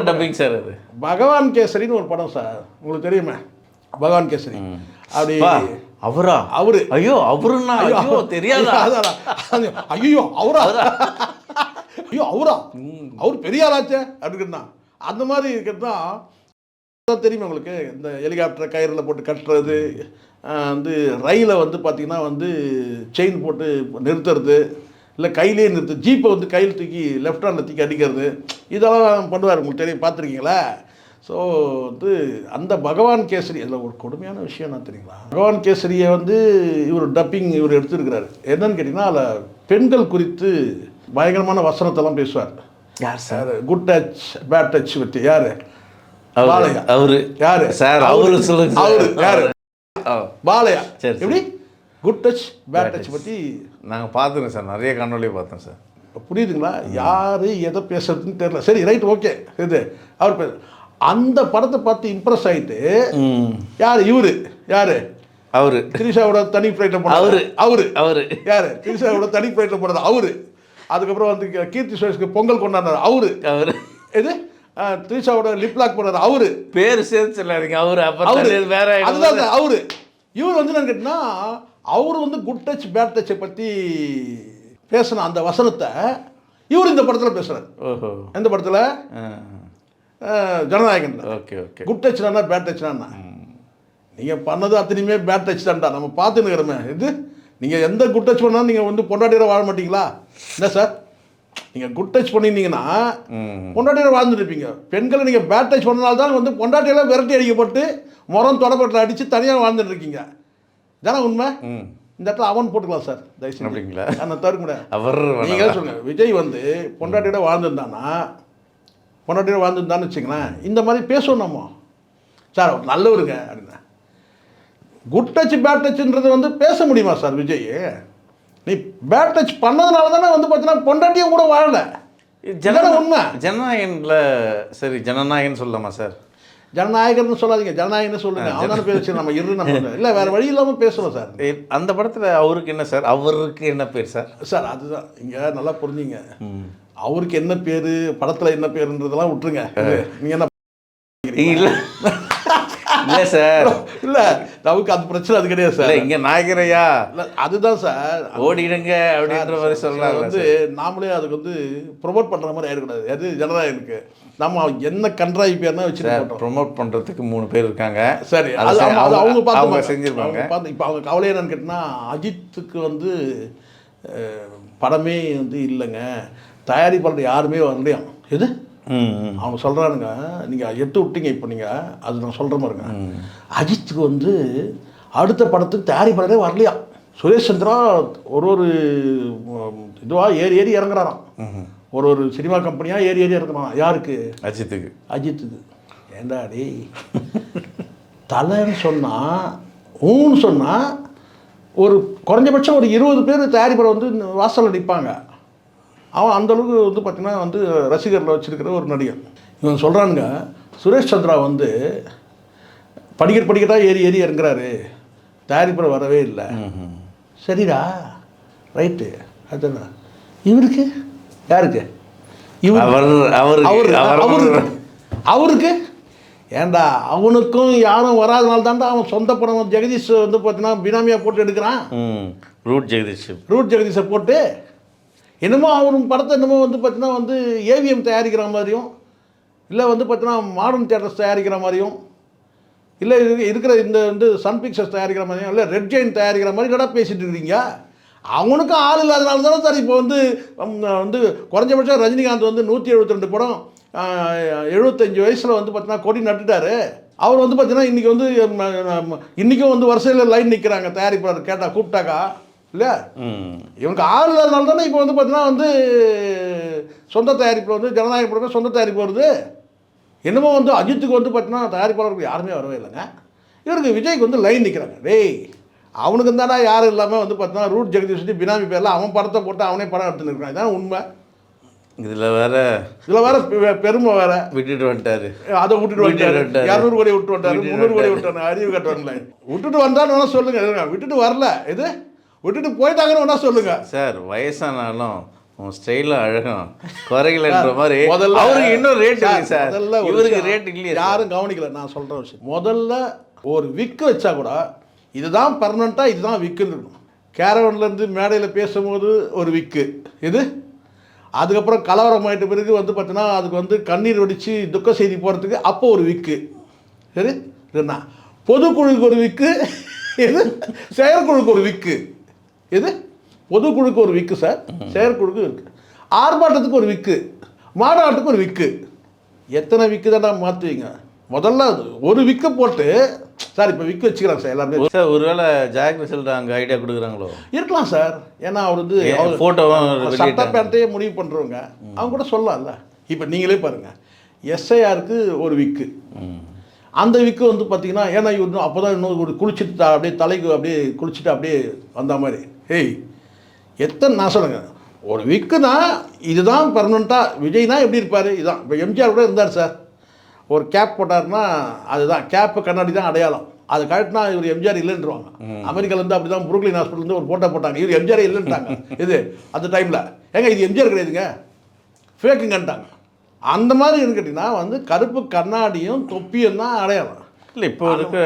Speaker 1: டப்பிங் சார் அது
Speaker 2: பகவான் கேசரின்னு ஒரு படம் சார், உங்களுக்கு தெரியுமே? பகவான் கேசரி. அப்படி
Speaker 1: அவரா? அவரு ஐயோ அவருன்னா ஐயோ தெரியாதா?
Speaker 2: ஐயோ அவரா? ஐயோ அவரா? அவர் பெரிய ஆளாச்சே அப்படின்னா அந்த மாதிரி இருக்கிறது தான் தெரியுமா உங்களுக்கு? இந்த ஹெலிகாப்டரை கயிறில் போட்டு கட்டுறது, வந்து ரயிலை வந்து பார்த்திங்கன்னா வந்து செயின் போட்டு நிறுத்துறது, இல்லை கையிலே நிறுத்து, ஜீப்பை வந்து கையில் தூக்கி லெஃப்ட் ஹேண்டில் தூக்கி அடிக்கிறது, இதெல்லாம் பண்ணுவார். உங்களுக்கு தெரியும், பார்த்துருக்கீங்களா? ஸோ வந்து அந்த பகவான் கேசரி அதில் ஒரு கொடுமையான விஷயம் என்ன தெரியுங்களா? பகவான் கேசரியை வந்து இவர் டப்பிங் எடுத்துருக்கிறாரு. என்னன்னு கேட்டிங்கன்னா அதில் பெண்கள் குறித்து பயங்கரமான வசனத்தெல்லாம் பேசுவார்.
Speaker 1: யார் sir?
Speaker 2: Good touch bad touch பற்றி. யார்? பாலையா. அவரு யாரு
Speaker 1: சார்? அவரு சொல்லுங்க.
Speaker 2: அவரு யாரு? பாலையா. சரி, எப்படி குட் டச் பேட் டச் பற்றி
Speaker 1: நாங்கள் பார்த்துருங்க சார், நிறைய காணொலியை பார்த்தோம் சார்.
Speaker 2: புரியுதுங்களா? யார் எதை பேசுறதுன்னு தெரியல. சரி, ரைட், ஓகே. இது அவர் பேர் அந்த படத்தை பார்த்து இம்ப்ரெஸ் ஆகிட்டு யார் இவரு? யாரு? அவரு திரிஷாவோட தனி ஃப்ளைட்டில் போனது. அவரு யாரு? திரிஷாவோட தனி ஃப்ளைட்டில் போனது அவரு. அதுக்கப்புறம் வந்து கீர்த்தி சுரேஷ்க்கு பொங்கல் கொண்டாடுறாரு அவரு. இது திரிஷாவோட லிப்லாக் போடுறாரு அவரு. பேர் சேர்த்து சொல்லாதீங்க. அவரு வேற. அதுதான் அவரு. இவர் வந்து என்னன்னு கேட்டிங்கன்னா அவர் வந்து குட் டச் பேட் டச்சை பற்றி பேசின அந்த வசனத்தை இவர் இந்த படத்தில் பேசுகிறார். ஓஹோ. எந்த படத்தில்? ஜனநாயகன். Okay okay. குட் டச்னா பேட் டச்னா நீங்கள் பண்ணது அத்தனையுமே பேட் டச் தான்டா. நம்ம பார்த்துன்னு இருக்கிறோமே. இது நீங்கள் எந்த குட் டச் பண்ணாலும் நீங்கள் வந்து பொண்டாட்டியோட வாழ மாட்டீங்களா? என்ன சார்? நீங்கள் குட் டச் பண்ணியிருந்தீங்கன்னா பொண்டாட்டியோட வாழ்ந்துருப்பீங்க. பெண்களை நீங்கள் பேட் டச் பண்ணனால்தான் வந்து பொண்டாட்டியெல்லாம் விரட்டி அடிக்கப்பட்டு முறம் தொடப்பட்டில் அடித்து தனியாக வாழ்ந்துட்டு இருக்கீங்க. தானே உண்மை? இந்த இடத்துல அவன் போட்டுக்கலாம் சார், தயவுசெய்து. அப்படிங்களா? நான் தவிர்க்க முடியாது. அவர் நீங்கள் சொல்லுங்கள். விஜய் வந்து பொண்டாட்டியோட வாழ்ந்துருந்தான்னா, பொண்டாட்டியோட வாழ்ந்துருந்தான்னு வச்சுங்களேன், இந்த மாதிரி பேசுவோம் நம்ம. சார் அவர் நல்லவருங்க அப்படின்னா. குட் டச் பேட் டச்சுன்றது வந்து பேச முடியுமா சார் விஜய்? நீ பேட் டச் பண்ணதுனால தானே வந்து பார்த்தீங்கன்னா பொண்டாட்டியும் கூட வாழலை. உண்மை. ஜனநாயகனில் சரி, ஜனநாயகன் சொல்லலாமா சார்? ஜனநாயகர்னு சொல்லாதீங்க, ஜனநாயகன்னு சொல்லுங்க. அவனால பேச நம்ம நம்ம இல்லை, வேறு வழி இல்லாமல் பேசுவோம் சார்.
Speaker 1: அந்த படத்தில் அவருக்கு என்ன சார்? அவருக்கு என்ன பேர் சார்?
Speaker 2: சார் அதுதான் இங்கே நல்லா புரிஞ்சுங்க. அவருக்கு என்ன பேர், படத்தில் என்ன பேருன்றதெல்லாம் விட்டுருங்க. நீங்கள் என்ன
Speaker 1: இல்லை இல்லை சார்,
Speaker 2: இல்லை நமக்கு அது பிரச்சனை அது கிடையாது சார்.
Speaker 1: இங்கே நாயகரையா
Speaker 2: இல்லை, அதுதான் சார்.
Speaker 1: ஓடிடுங்க அப்படின்ற மாதிரி சொல்லலாம்.
Speaker 2: வந்து நாமளே அதுக்கு வந்து ப்ரொமோட் பண்ணுற மாதிரி ஆகிடக்கூடாது. அது ஜனநாயகனுக்கு நம்ம என்ன கன்றாய் பேர்னா வச்சு
Speaker 1: ப்ரொமோட் பண்ணுறதுக்கு 3 பேர் இருக்காங்க.
Speaker 2: சரி, அது அவங்க பார்த்து
Speaker 1: செஞ்சுருப்பாங்க.
Speaker 2: பார்த்து இப்போ அவங்க கவலை என்னன்னு கேட்டிங்கன்னா, அஜித்துக்கு வந்து படமே வந்து இல்லைங்க, தயாரிப்பாளர் யாருமே வரலையாம். எது அவங்க சொல்கிறானுங்க, நீங்கள் எட்டு விட்டீங்க. இப்போ நீங்கள் அது நான் சொல்கிற மாதிரிங்க, அஜித்துக்கு வந்து அடுத்த படத்துக்கு தயாரிப்பாளரே வரலையா. சுரேஷ் சந்திரா ஒரு இதுவாக ஏறி இறங்குறாராம். ஒரு சினிமா கம்பெனியாக ஏறி இறங்குறான். யாருக்கு? அஜித்துக்கு. ஏண்டா டே, தலைன்னு சொன்னால் ஊன்னு சொன்னால் ஒரு குறைஞ்சபட்சம் ஒரு 20 பேர் தயாரிப்பாளர் வந்து வாசலில் நிற்பாங்க. அவன் அந்தளவுக்கு வந்து பார்த்திங்கன்னா வந்து ரசிகர்களை வச்சுருக்கிற ஒரு நடிகன். இவன் சொல்கிறானுங்க, சுரேஷ் சந்திரா வந்து படிக்கட்டாக ஏறி இறங்குறாரு, தயாரிப்பாளர் வரவே இல்லை. சரிடா, ரைட்டு. அதுதான் இவருக்கு. யாருக்கு? அவருக்கு ஏன்டா அவனுக்கும் யாரும் வராதனால தான்டா அவன் சொந்த படம் ஜெகதீஷ் வந்து பார்த்தீங்கன்னா பினாமியாக போட்டு எடுக்கிறான்.
Speaker 1: ரூட்
Speaker 2: ஜெகதீஷை போட்டு என்னமோ அவரும் படத்தை என்னமோ வந்து பார்த்தீங்கன்னா வந்து ஏவிஎம் தயாரிக்கிற மாதிரியும், இல்லை வந்து பார்த்தீங்கன்னா மாடர்ன் தியேட்டர்ஸ் தயாரிக்கிற மாதிரியும், இல்லை இருக்கிற இந்த வந்து சன் பிக்சர்ஸ் தயாரிக்கிற மாதிரியும், இல்லை ரெட் ஜெயின் தயாரிக்கிற மாதிரி கடை பேசிகிட்டு இருக்கிறீங்க. அவனுக்கும் ஆள் இல்லாதனால தானே சார் இப்போ வந்து குறைஞ்சபட்சம் ரஜினிகாந்த் வந்து 172 படம் 75 வயசில் வந்து பார்த்தீங்கன்னா கொடி நட்டுட்டார். அவர் வந்து பார்த்தீங்கன்னா இன்றைக்கி வந்து இன்றைக்கும் வந்து வரிசையில் லைன் நிற்கிறாங்க தயாரிப்பாளர் கேட்டால் கூப்பிட்டாக்கா. இல்லை இவனுக்கு ஆள் இல்லாதனால தானே இப்போ வந்து பார்த்தீங்கன்னா வந்து சொந்த தயாரிப்பில் வந்து ஜனநாயக படமே சொந்த தயாரிப்பு வருது. என்னமோ வந்து அஜித்துக்கு வந்து பார்த்தீங்கன்னா தயாரிப்பாளருக்கு யாருமே வரவே இல்லைங்க. இவருக்கு விஜய்க்கு வந்து லைன் நிற்கிறாங்க. டேய் அவனுக்கு தானே யாரும் இல்லாமல் வந்து பார்த்தீங்கன்னா ரூட் ஜெகதீஷ் பினாமி பேரில் அவன் படத்தை போட்டு அவனே படம் எடுத்துன்னு இருக்கான். இதான் உண்மை. இதில் வேற பெருமை வேற
Speaker 1: விட்டுட்டு வந்துட்டாரு.
Speaker 2: அதை விட்டுட்டு வந்துட்டாரு. 200 கோடி விட்டு வந்துட்டாரு, 300 கோடி விட்டாரு. அறிவு கட்டவங்களே விட்டுட்டு வந்தான்னு வேணா சொல்லுங்க. விட்டுட்டு வரல, இது விட்டுட்டு போயிட்டாங்கன்னு வேணா சொல்லுங்க.
Speaker 1: சார் வயசானாலும் உன் ஸ்டைலும் அழகும் குறைகலன்ற மாதிரி அவருக்கு இன்னும் ரேட் இல்லை சார்.
Speaker 2: முதல்ல
Speaker 1: இவருக்கு ரேட் இல்லையா?
Speaker 2: யாரும் கவனிக்கல. நான் சொல்கிற விஷயம், முதல்ல ஒரு விக்கு வச்சா கூட இதுதான் பர்மனெண்ட்டாக இதுதான் விக்குன்னு இருக்கணும். கேரவன்லேருந்து மேடையில் பேசும்போது ஒரு விக்கு இது, அதுக்கப்புறம் கலவரம் ஆகிட்ட பிறகு வந்து பார்த்தீங்கன்னா அதுக்கு வந்து கண்ணீர் வடித்து துக்க செய்தி போகிறதுக்கு அப்போ ஒரு விக்கு. சரி என்ன பொதுக்குழுக்கு ஒரு விக்கு, இது செயற்குழுக்கு ஒரு விக்கு. இது பொதுக்குழுக்கு ஒரு விக்கு சார், செயற்குழுக்கு இருக்குது. ஆர்ப்பாட்டத்துக்கு ஒரு விக்கு, மாநாட்டுக்கு ஒரு விக்கு. எத்தனை விக்கு தான் மாற்றுவீங்க? முதல்ல ஒரு விக்கு போட்டு சார் இப்போ விக்கு வச்சுக்கிறாங்க சார் எல்லாருமே.
Speaker 1: சார் ஒருவேளை ஜாக் ரிசல்ட் அங்கே ஐடியா கொடுக்குறாங்களோ?
Speaker 2: இருக்கலாம் சார். ஏன்னா அவர் வந்து
Speaker 1: ஃபோட்டோவும்
Speaker 2: சட்ட பேண்ட்டையே முடிவு பண்ணுறவங்க அவங்க கூட சொல்லலாம்ல. இப்போ நீங்களே பாருங்கள், எஸ்ஐஆருக்கு ஒரு விக்கு, அந்த விக்கு வந்து பார்த்தீங்கன்னா ஏன்னா இவர் அப்போ தான் இன்னும் ஒரு குளிச்சுட்டு அப்படியே தலைக்கு அப்படியே குளிச்சுட்டு அப்படியே வந்த மாதிரி. ஏய் எத்தனை நான் சொல்லுங்கள், ஒரு விக்குனா இதுதான் பர்மனெண்ட்டாக. விஜய்னா எப்படி இருப்பார்? இதுதான். இப்போ எம்ஜிஆர் கூட இருந்தார் சார். ஒரு கேப் போட்டார்னா அதுதான் கேப்பு, கண்ணாடி தான் அடையாளம். அது கரெக்ட்னா இவர் எம்ஜிஆர் இல்லைன்றாங்க. அமெரிக்காலேருந்து அப்படி தான் புருக்லின் ஹாஸ்பிட்டலேருந்து ஒரு ஃபோட்டோ போட்டாங்க, இவர் எம்ஜிஆர் இல்லைன்ட்டாங்க. இது அந்த டைமில் ஏங்க இது எம்ஜிஆர் கிடையாதுங்க, ஃபேக்குங்கன்ட்டாங்க. அந்த மாதிரி கேட்டிங்கன்னா வந்து கருப்பு கண்ணாடியும் தொப்பியும் தான் அடையாளம்.
Speaker 1: இல்லை இப்போ இருக்க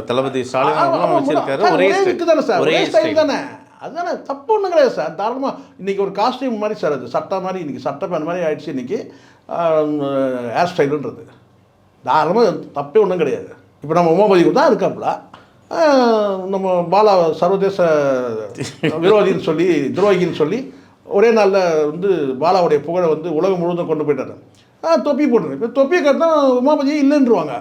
Speaker 1: தளபதி ஸ்டாலின் வச்சிருக்காரு.
Speaker 2: ஒரே விக்கு தானே சார், ஒரே ஸ்டைல் தானே. அதுதானே, தப்பு ஒன்றும் கிடையாது சார். தாராளமாக இன்றைக்கி ஒரு காஸ்டியூம் மாதிரி சார், அது சட்டை மாதிரி இன்றைக்கி சட்டை பேண்ட் மாதிரி ஆகிடுச்சு. இன்றைக்கி ஹேர் ஸ்டைலுன்றது தாராளமாக தப்பே ஒன்றும் கிடையாது. இப்போ நம்ம உமாபதி தான் இருக்காப்புல, நம்ம பாலா சர்வதேச விரோதின்னு சொல்லி துரோகின்னு சொல்லி ஒரே நாளில் வந்து பாலாவுடைய புகழை வந்து உலகம் முழுவதும் கொண்டு போயிட்டாரு. தொப்பி போட்டுருங்க. இப்போ தொப்பியை கட்டினா உமாபதியே இல்லைன்றுவாங்க.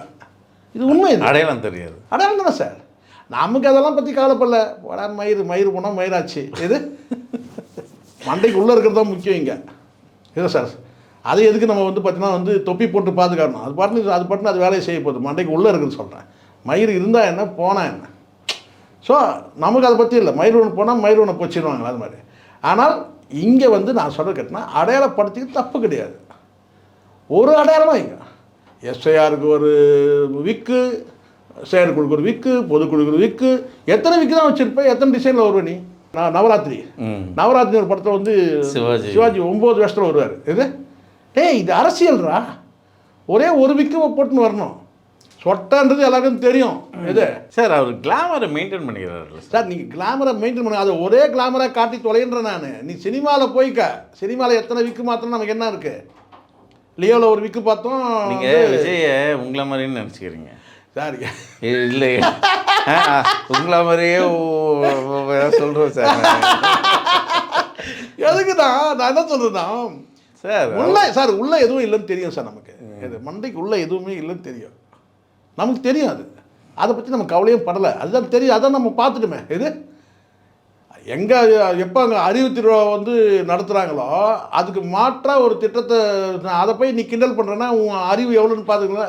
Speaker 2: இது உண்மை.
Speaker 1: அடையாளம் தெரியாது.
Speaker 2: அடையாளம் தானே சார். நமக்கு அதெல்லாம் பற்றி கவலைப்படல. வடா மயிர் போனால் மயிராச்சு. எது மண்டைக்கு உள்ளே இருக்கிறது தான் முக்கியம் இங்கே. இல்லை சார், அது எதுக்கு நம்ம வந்து பார்த்தீங்கன்னா வந்து தொப்பி போட்டு பாதுகாக்கணும்? அது பாட்டுன்னு அது வேலையை செய்ய போகுது. மண்டைக்கு உள்ளே இருக்குதுன்னு சொல்கிறேன். மயிர் இருந்தால் என்ன போனால் என்ன. ஸோ நமக்கு அதை பற்றி இல்லை. மயிர் ஒன்று போனால் மயிர் ஒன்று போச்சிடுவாங்களா அது மாதிரி. ஆனால் இங்கே வந்து நான் சொல்ல கேட்டினா அடையாளப்படுத்திக்கு தப்பு கிடையாது. ஒரு அடையாளமாக இங்கே எஸ்ஐஆருக்கு ஒரு விக்கு, செயற்குழுக்கு ஒரு விக்கு, பொதுக்குழுக்கு ஒரு விக்கு. எத்தனை விக்கு தான் வச்சுருப்பேன்? எத்தனை டிசைனில் வருவேன் நீ? நவராத்திரி ஒரு படத்தில் வந்து சிவாஜி 9 வருஷத்தில் வருவார். இது இது அரசியல்ரா. ஒரே ஒரு விக்கு போட்டுன்னு வரணும். சொட்டான்றது எல்லாருக்கும் தெரியும். இது
Speaker 1: சார் அவர் கிளாமரை மெயின்டைன் பண்ணிக்கிறாரு
Speaker 2: சார். நீங்கள் கிளாமரை மெயின்டைன் பண்ண, அதை ஒரே கிளாமரை காட்டி தொலைன்றேன் நான். நீ சினிமாவில் போய்க்க, சினிமாவில் எத்தனை விக்கு மாத்திரம் நமக்கு என்ன இருக்குது? லியோவில் ஒரு விக்கு பார்த்தோம்.
Speaker 1: நீங்கள் விஜயை உங்களை மாதிரின்னு நினச்சிக்கிறீங்க
Speaker 2: சார்.
Speaker 1: இல்லை உங்களை மாதிரியே சொல்கிறோம் சார்.
Speaker 2: எதுக்குதான் நான் என்ன சொல்கிறேன்னா
Speaker 1: சார்
Speaker 2: உள்ள சார் உள்ள எதுவும் இல்லைன்னு தெரியும் சார். நமக்கு இது மண்டைக்கு உள்ள எதுவுமே இல்லைன்னு தெரியும். நமக்கு தெரியும். அதை பற்றி நம்ம கவலையும் படலை. அதுதான் தெரியும். அதான் நம்ம பார்த்துட்டுமே. இது எங்கே எப்போ அங்கே அறிவு திருவிழா வந்து நடத்துகிறாங்களோ அதுக்கு மாற்றாக ஒரு திட்டத்தை அதை போய் நீ கிண்டல் பண்ணுறேன்னா உன் அறிவு எவ்வளோன்னு பார்த்துக்கல.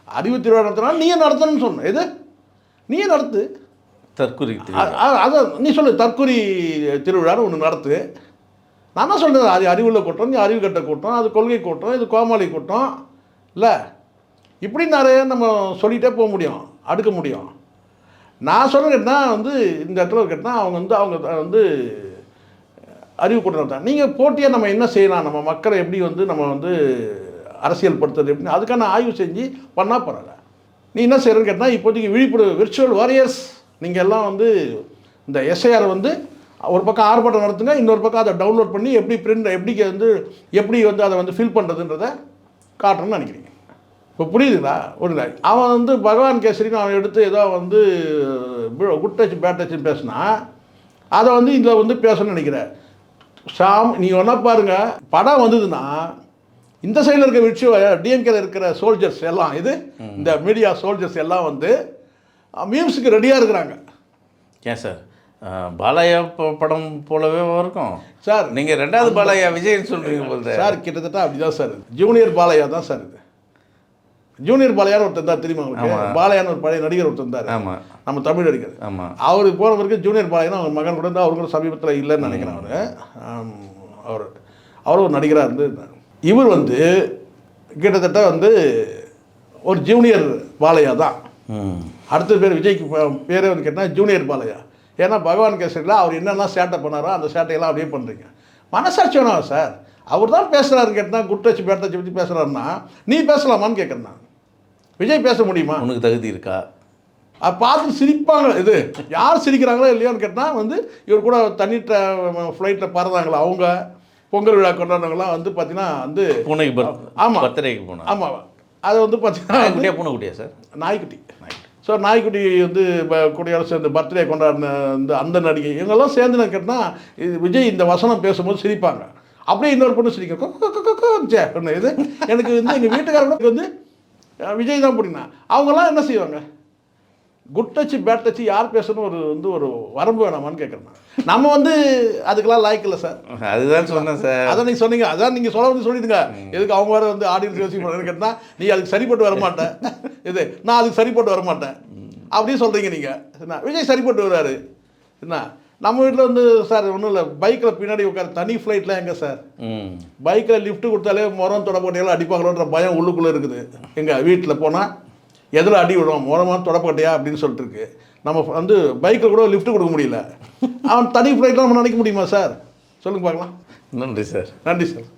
Speaker 2: அறிவு திருவிழா நடத்துனா நீயே நடத்தணும்னு சொன்ன. எது நீயே நடத்து.
Speaker 1: தற்கொலை
Speaker 2: அதான் நீ சொல்லு. தற்கொலை திருவிழான்னு ஒன்று நடத்து. நான் தான் சொல்கிறேன். அது அறிவுள்ள கூட்டம், நீ அறிவு கட்ட கூட்டம், அது கொள்கை கூட்டம், இது கோமாளி கூட்டம். இல்லை இப்படி நிறைய நம்ம சொல்லிகிட்டே போக முடியும், அடுக்க முடியும். நான் சொல்ல கேட்டால் வந்து இந்த இடத்துல கேட்டால் அவங்க வந்து அறிவு கூட்டம் தான். நீங்கள் போட்டியாக நம்ம என்ன செய்யலாம், நம்ம மக்களை எப்படி வந்து நம்ம வந்து அரசியல் படுத்துறது எப்படின்னு அதுக்கான ஆய்வு செஞ்சு பண்ணால் பரவாயில்ல. நீ என்ன செய்கிறன்னு கேட்டால் இப்போதைக்கு விழிப்புணர்வு விர்ச்சுவல் வாரியர்ஸ் நீங்கள் எல்லாம் வந்து இந்த எஸ்ஐஆர் வந்து ஒரு பக்கம் ஆர்ப்பாட்டம் நடத்துங்க, இன்னொரு பக்கம் அதை டவுன்லோட் பண்ணி எப்படி வந்து அதை வந்து ஃபில் பண்ணுறதுன்றதை காட்டணும்னு நினைக்கிறீங்க. இப்போ புரியுதுங்களா? ஒரு அவன் வந்து பகவான் கேசரின்னு அவன் எடுத்து ஏதோ வந்து குட் டச் பேட் டச்சுன்னு பேசினா அதை வந்து இதில் வந்து பேசணும்னு நினைக்கிறேன். நீங்கள் ஒன்றா பாருங்கள், படம் வந்ததுன்னா இந்த சைடில் இருக்க டிஎம்கேல இருக்கிற சோல்ஜர்ஸ் எல்லாம் இந்த மீடியா சோல்ஜர்ஸ் எல்லாம் வந்து மீம்ஸுக்கு ரெடியாக இருக்கிறாங்க.
Speaker 1: ஏன் சார் பாலையா படம் போலவே இருக்கும்
Speaker 2: சார்?
Speaker 1: நீங்கள் ரெண்டாவது பாலையா விஜய்ன்னு சொல்கிறீங்க போல
Speaker 2: சார். கிட்டத்தட்ட அப்படி தான் சார். ஜூனியர் பாலையா தான் சார் இது. ஜூனியர் பாலையான்னு ஒருத்தர் இருந்தார் தெரியுமா உங்களுக்கு? பாலையான்னு ஒரு பழைய நடிகர் ஒருத்தர் இருந்தார்.
Speaker 1: ஆமாம்,
Speaker 2: நம்ம தமிழ் நடிகர்.
Speaker 1: ஆமாம்.
Speaker 2: அவருக்கு போன பிறகு ஜூனியர் பாலையான்னு அவங்க மகன் கூட இருந்தால் அவருக்கு சமீபத்தில் இல்லைன்னு நினைக்கிறேன். அவர் ஒரு நடிகராக இருந்தார். இவர் வந்து கிட்டத்தட்ட வந்து ஒரு ஜூனியர் பாலையா தான். அடுத்த பேர் விஜய்க்கு பேரே வந்து கேட்டால் ஜூனியர் பாலையா. ஏன்னா பகவான் கேசரியில் அவர் என்னெல்லாம் சேட்டை பண்ணாரோ அந்த சேட்டையெல்லாம் அப்படியே பண்ணுறீங்க. மனசாட்சி வேணாம் சார். அவர் தான் பேசுகிறாரு கேட்டால் குட் டச் பேட் டச் பற்றி பேசுகிறாருன்னா நீ பேசலாமான்னு கேட்குறேன். நான் விஜய் பேச முடியுமா?
Speaker 1: உனக்கு தகுதி இருக்கா?
Speaker 2: அதை பார்த்து சிரிப்பாங்க. யார் சிரிக்கிறாங்களோ இல்லையோன்னு கேட்டால் வந்து இவர் கூட தண்ணி ஃப்ளைட்டில் பறந்தாங்களா அவங்க பொங்கல் விழா கொண்டாடுறவங்களாம் வந்து பார்த்தீங்கன்னா வந்து
Speaker 1: பூனைக்கு
Speaker 2: ஆமாம்
Speaker 1: பர்த்டேக்கு போனோம்.
Speaker 2: ஆமாம், அது வந்து பார்த்தீங்கன்னா
Speaker 1: பூனைக்குட்டியா சார்?
Speaker 2: நாய்க்குட்டி. ஸோ நாய்க்குட்டி வந்து குடியரசு அந்த பர்த்டே கொண்டாடின அந்த நடிகை இவங்கெல்லாம் சேர்ந்து கேட்டால் இது விஜய் இந்த வசனம் பேசும்போது சிரிப்பாங்க. அப்படியே இன்னொரு பொண்ணு சிரிக்கும். இது எனக்கு வந்து எங்கள் வீட்டுக்காரங்களுக்கு வந்து விஜய் தான் பிடிக்குண்ணா. அவங்கெல்லாம் என்ன செய்வாங்க? குட் டச் பேட் டச் யார் பேசணும் ஒரு வரம்பு வேணாமான்னு கேட்குறேன். நம்ம வந்து அதுக்கெல்லாம் லாய்க்கு இல்லை சார்.
Speaker 1: அதுதான் சொன்னேன் சார்.
Speaker 2: அதான் நீங்கள் சொன்னீங்க. அதான் நீங்கள் சொல்லிடுங்க. எதுக்கு அவங்க வேறு வந்து ஆடியன்ஸ் யோசிக்க கேட்டால் நீ அதுக்கு சரிப்பட்டு வரமாட்டேன், நான் அதுக்கு சரிப்பட்டு வரமாட்டேன் அப்படின்னு சொல்கிறீங்க நீங்கள். என்ன விஜய் சரிப்பட்டு வர்றாரு. என்ன நம்ம வீட்டில் வந்து சார் ஒன்றும் இல்லை, பைக்கில் பின்னாடி உட்கார தனி ஃப்ளைட்லாம் எங்கே சார்? பைக்கில் லிஃப்ட்டு கொடுத்தாலே முறம் தொடப்பட்டையெல்லாம் அடிப்பாங்களோன்ற பயம் உள்ளுக்குள்ளே இருக்குது. எங்கள் வீட்டில் போனால் எதில் அடி விடுவோம், முறமாக தொடப்பட்டையா அப்படின்னு சொல்லிட்டு இருக்கு. நம்ம வந்து பைக்கில் கூட லிஃப்ட்டு கொடுக்க முடியல. அவன் தனி ஃப்ளைட்லாம் நம்ம நினைக்க முடியுமா சார்? சொல்லுங்க பார்க்கலாம்.
Speaker 1: நன்றி சார்.
Speaker 2: நன்றி சார்.